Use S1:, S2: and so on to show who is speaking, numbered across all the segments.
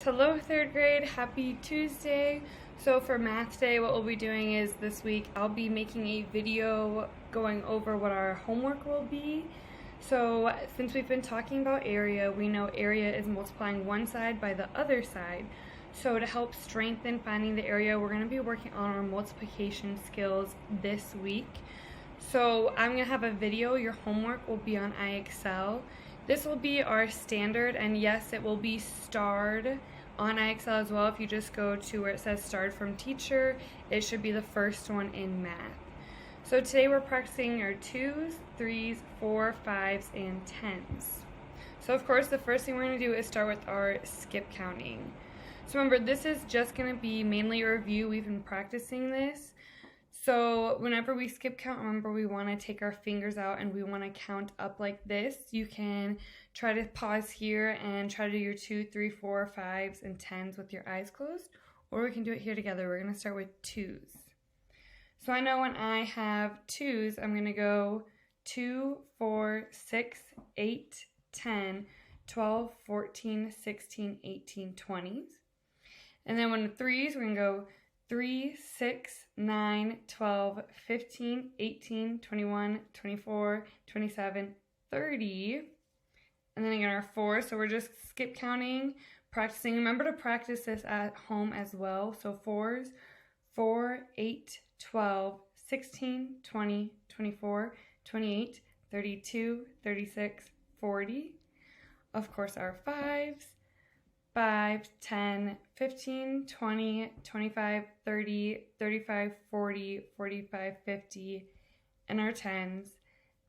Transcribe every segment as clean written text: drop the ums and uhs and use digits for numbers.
S1: Hello, third grade. Happy Tuesday. So for math day, what we'll be doing is this week I'll be making a video going over what our homework will be. So since we've been talking about area, we know area is multiplying one side by the other side. So to help strengthen finding the area, we're going to be working on our multiplication skills this week. So I'm going to have a video. Your homework will be on IXL. This will be our standard, and yes, it will be starred on IXL as well. If you just go to where it says starred from teacher, it should be the first one in math. So today we're practicing our 2s, 3s, 4, 5s, and 10s. So of course the first thing we're going to do is start with our skip counting. So remember, this is just going to be mainly a review. We've been practicing this. So whenever we skip count, remember we want to take our fingers out and we want to count up like this. You can try to pause here and try to do your 2, 3, 4, 5s, and 10s with your eyes closed, or we can do it here together. We're going to start with 2s. So I know when I have 2s, I'm going to go 2, 4, 6, 8, 10, 12, 14, 16, 18, 20s. And then when the 3s, we're going to go 3, 6, 9, 12, 15, 18, 21, 24, 27, 30. And then again our 4, so we're just skip counting, practicing. Remember to practice this at home as well. So 4s, 4, 8, 12, 16, 20, 24, 28, 32, 36, 40. Of course our 5s. 5, 10, 15, 20, 25, 30, 35, 40, 45, 50, and our 10s,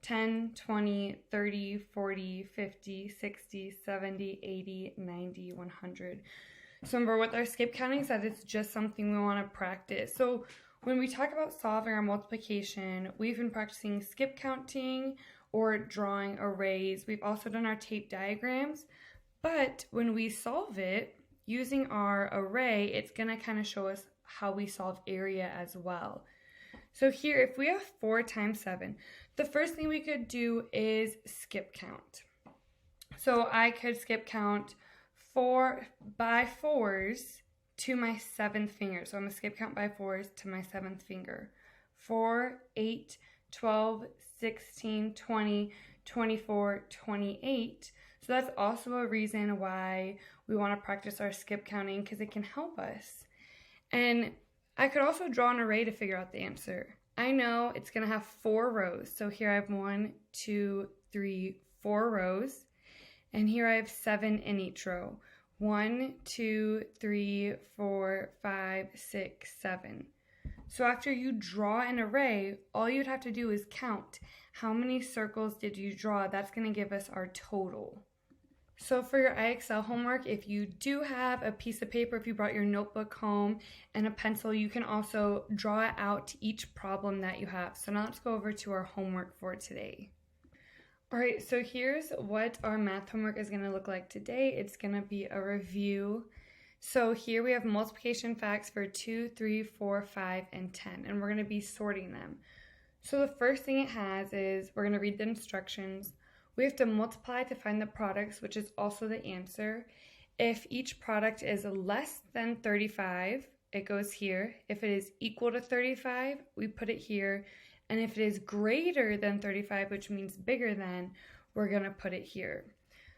S1: 10, 20, 30, 40, 50, 60, 70, 80, 90, 100. So remember, with our skip counting said, it's just something we want to practice. So when we talk about solving our multiplication, we've been practicing skip counting or drawing arrays. We've also done our tape diagrams. But when we solve it using our array, it's going to kind of show us how we solve area as well. So here, if we have 4 times 7, the first thing we could do is skip count. So I could skip count 4 by 4s to my 7th finger. So I'm going to skip count by 4s to my 7th finger. 4, 8, 12, 16, 20, 24, 28. So that's also a reason why we want to practice our skip counting, because it can help us. And I could also draw an array to figure out the answer. I know it's going to have 4 rows. So here I have 1, 2, 3, 4 rows. And here I have 7 in each row. 1, 2, 3, 4, 5, 6, 7. So after you draw an array, all you'd have to do is count. How many circles did you draw? That's going to give us our total. So for your IXL homework, if you do have a piece of paper, if you brought your notebook home and a pencil, you can also draw out each problem that you have. So now let's go over to our homework for today. All right, so here's what our math homework is going to look like today. It's going to be a review. So here we have multiplication facts for 2, 3, 4, 5, and 10, and we're going to be sorting them. So the first thing it has is we're going to read the instructions. We have to multiply to find the products, which is also the answer. If each product is less than 35, it goes here. If it is equal to 35, we put it here. And if it is greater than 35, which means bigger than, we're going to put it here.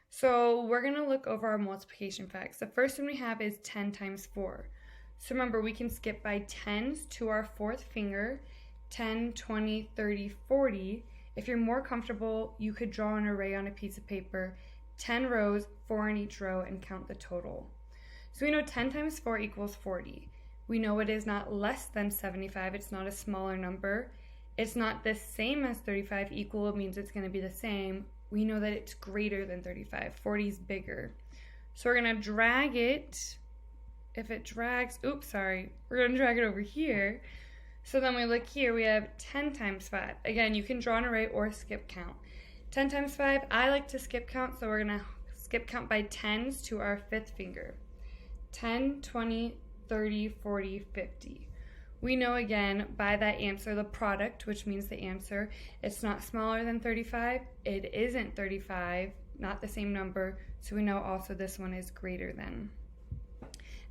S1: So we're going to look over our multiplication facts. The first one we have is 10 times 4. So remember, we can skip by 10s to our 4th finger, 10, 20, 30, 40. If you're more comfortable, you could draw an array on a piece of paper, 10 rows, 4 in each row, and count the total. So we know 10 times 4 equals 40. We know it is not less than 75. It's not a smaller number. It's not the same as 35. Equal means it's going to be the same. We know that it's greater than 35. 40 is bigger. So we're going to drag it. If it drags, we're going to drag it over here. So then we look here, we have 10 times 5. Again, you can draw an array or skip count. 10 times 5, I like to skip count, so we're going to skip count by 10s to our 5th finger. 10, 20, 30, 40, 50. We know again by that answer, the product, which means the answer, it's not smaller than 35. It isn't 35, not the same number, so we know also this one is greater than.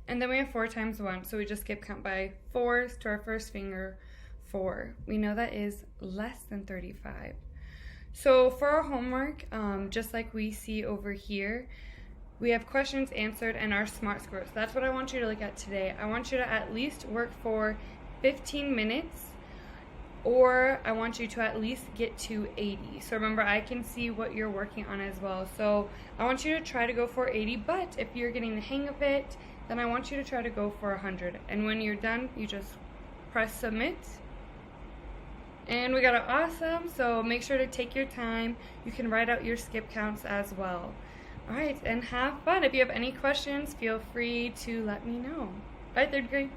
S1: And then we have 4 times 1, so we just skip count by 4s to our first finger, 4. We know that is less than 35. So for our homework, just like we see over here, we have questions answered and our SMART score. So that's what I want you to look at today. I want you to at least work for 15 minutes, or I want you to at least get to 80. So remember, I can see what you're working on as well. So I want you to try to go for 80, but if you're getting the hang of it, then I want you to try to go for 100. And when you're done, you just press submit. And we got it awesome, so make sure to take your time. You can write out your skip counts as well. All right, and have fun. If you have any questions, feel free to let me know. Bye, 3rd grade.